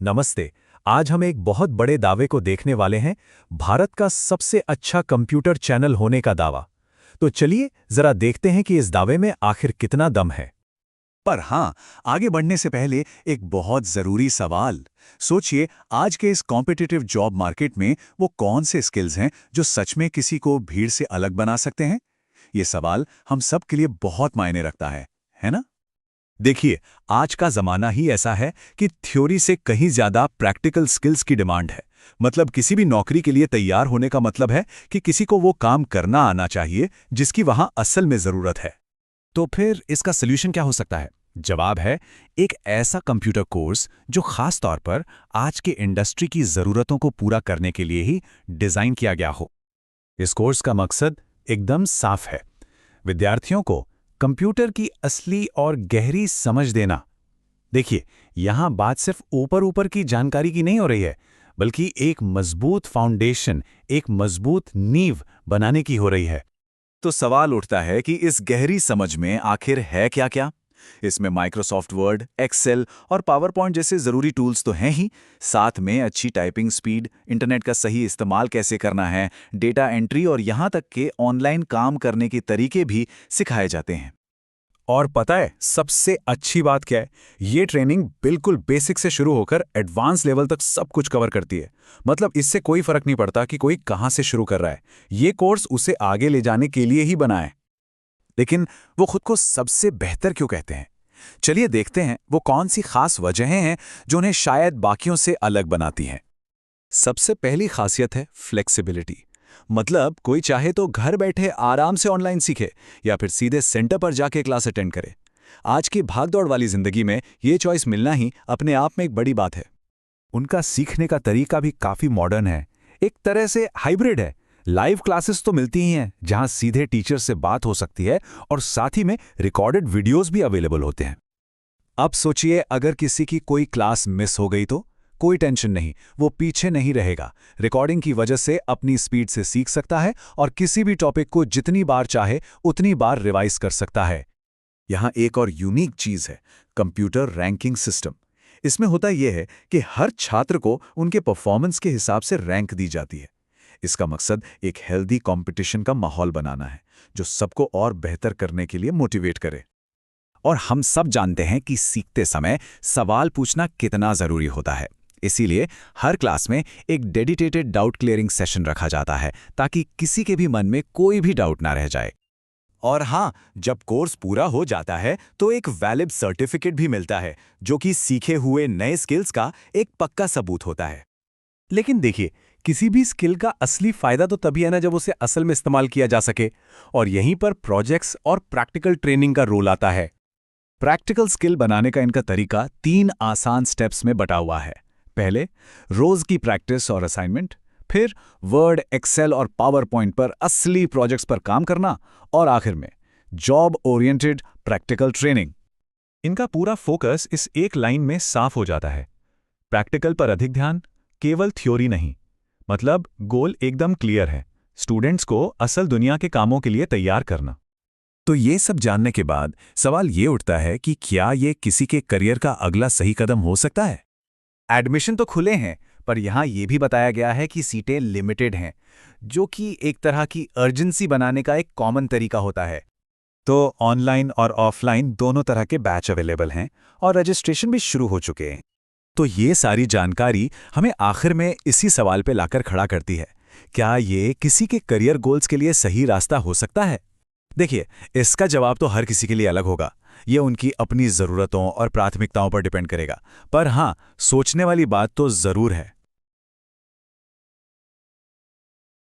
नमस्ते। आज हम एक बहुत बड़े दावे को देखने वाले हैं, भारत का सबसे अच्छा कंप्यूटर चैनल होने का दावा। तो चलिए जरा देखते हैं कि इस दावे में आखिर कितना दम है। पर हाँ, आगे बढ़ने से पहले एक बहुत जरूरी सवाल। सोचिए, आज के इस कॉम्पिटिटिव जॉब मार्केट में वो कौन से स्किल्स हैं जो सच में किसी को भीड़ से अलग बना सकते हैं? ये सवाल हम सब के लिए बहुत मायने रखता है ना? देखिए, आज का जमाना ही ऐसा है कि थ्योरी से कहीं ज्यादा प्रैक्टिकल स्किल्स की डिमांड है। मतलब किसी भी नौकरी के लिए तैयार होने का मतलब है कि किसी को वो काम करना आना चाहिए जिसकी वहां असल में जरूरत है। तो फिर इसका सॉल्यूशन क्या हो सकता है? जवाब है एक ऐसा कंप्यूटर कोर्स जो खास तौर पर आज के इंडस्ट्री की जरूरतों को पूरा करने के लिए ही डिजाइन किया गया हो। इस कोर्स का मकसद एकदम साफ है, विद्यार्थियों को कंप्यूटर की असली और गहरी समझ देना। देखिए, यहां बात सिर्फ ऊपर ऊपर की जानकारी की नहीं हो रही है, बल्कि एक मजबूत फाउंडेशन, एक मजबूत नींव बनाने की हो रही है। तो सवाल उठता है कि इस गहरी समझ में आखिर है क्या-क्या? इसमें माइक्रोसॉफ्ट वर्ड, एक्सेल और पावर पॉइंट जैसे ज़रूरी टूल्स तो हैं ही, साथ में अच्छी टाइपिंग स्पीड, इंटरनेट का सही इस्तेमाल कैसे करना है, डेटा एंट्री और यहाँ तक के ऑनलाइन काम करने के तरीके भी सिखाए जाते हैं। और पता है सबसे अच्छी बात क्या है? ये ट्रेनिंग बिल्कुल बेसिक से शुरू होकर एडवांस लेवल तक सब कुछ कवर करती है। मतलब इससे कोई फर्क नहीं पड़ता कि कोई कहाँ से शुरू कर रहा है, ये कोर्स उसे आगे ले जाने के लिए ही बना है। लेकिन वो खुद को सबसे बेहतर क्यों कहते हैं? चलिए देखते हैं वो कौन सी खास वजहें हैं जो उन्हें शायद बाकियों से अलग बनाती हैं। सबसे पहली खासियत है फ्लेक्सिबिलिटी। मतलब कोई चाहे तो घर बैठे आराम से ऑनलाइन सीखे या फिर सीधे सेंटर पर जाके क्लास अटेंड करे। आज की भागदौड़ वाली जिंदगी में ये चॉइस मिलना ही अपने आप में एक बड़ी बात है। उनका सीखने का तरीका भी काफी मॉडर्न है, एक तरह से हाइब्रिड है। लाइव क्लासेस तो मिलती ही हैं जहां सीधे टीचर से बात हो सकती है और साथ ही में रिकॉर्डेड वीडियोस भी अवेलेबल होते हैं। अब सोचिए, अगर किसी की कोई क्लास मिस हो गई तो कोई टेंशन नहीं, वो पीछे नहीं रहेगा। रिकॉर्डिंग की वजह से अपनी स्पीड से सीख सकता है और किसी भी टॉपिक को जितनी बार चाहे उतनी बार रिवाइज कर सकता है। यहाँ एक और यूनिक चीज है, कंप्यूटर रैंकिंग सिस्टम। इसमें होता यह है कि हर छात्र को उनके परफॉर्मेंस के हिसाब से रैंक दी जाती है। इसका मकसद एक हेल्दी कंपटीशन का माहौल बनाना है जो सबको और बेहतर करने के लिए मोटिवेट करे। और हम सब जानते हैं कि सीखते समय सवाल पूछना कितना जरूरी होता है। इसीलिए हर क्लास में एक डेडिकेटेड डाउट क्लियरिंग सेशन रखा जाता है ताकि किसी के भी मन में कोई भी डाउट ना रह जाए। और हाँ, जब कोर्स पूरा हो जाता है तो एक वैलिड सर्टिफिकेट भी मिलता है जो कि सीखे हुए नए स्किल्स का एक पक्का सबूत होता है। लेकिन देखिए, किसी भी स्किल का असली फायदा तो तभी है ना जब उसे असल में इस्तेमाल किया जा सके। और यहीं पर प्रोजेक्ट्स और प्रैक्टिकल ट्रेनिंग का रोल आता है। प्रैक्टिकल स्किल बनाने का इनका तरीका 3 आसान स्टेप्स में बटा हुआ है। पहले, रोज की प्रैक्टिस और असाइनमेंट। फिर वर्ड, एक्सेल और पावर पॉइंट पर असली प्रोजेक्ट्स पर काम करना। और आखिर में जॉब ओरिएंटेड प्रैक्टिकल ट्रेनिंग। इनका पूरा फोकस इस एक लाइन में साफ हो जाता है, प्रैक्टिकल पर अधिक ध्यान, केवल थ्योरी नहीं। मतलब गोल एकदम क्लियर है, स्टूडेंट्स को असल दुनिया के कामों के लिए तैयार करना। तो ये सब जानने के बाद सवाल ये उठता है कि क्या ये किसी के करियर का अगला सही कदम हो सकता है? एडमिशन तो खुले हैं, पर यहाँ ये भी बताया गया है कि सीटें लिमिटेड हैं, जो कि एक तरह की अर्जेंसी बनाने का एक कॉमन तरीका होता है। तो ऑनलाइन और ऑफलाइन दोनों तरह के बैच अवेलेबल हैं और रजिस्ट्रेशन भी शुरू हो चुके हैं। तो ये सारी जानकारी हमें आखिर में इसी सवाल पे लाकर खड़ा करती है, क्या ये किसी के करियर गोल्स के लिए सही रास्ता हो सकता है? देखिए, इसका जवाब तो हर किसी के लिए अलग होगा। ये उनकी अपनी ज़रूरतों और प्राथमिकताओं पर डिपेंड करेगा। पर हाँ, सोचने वाली बात तो ज़रूर है।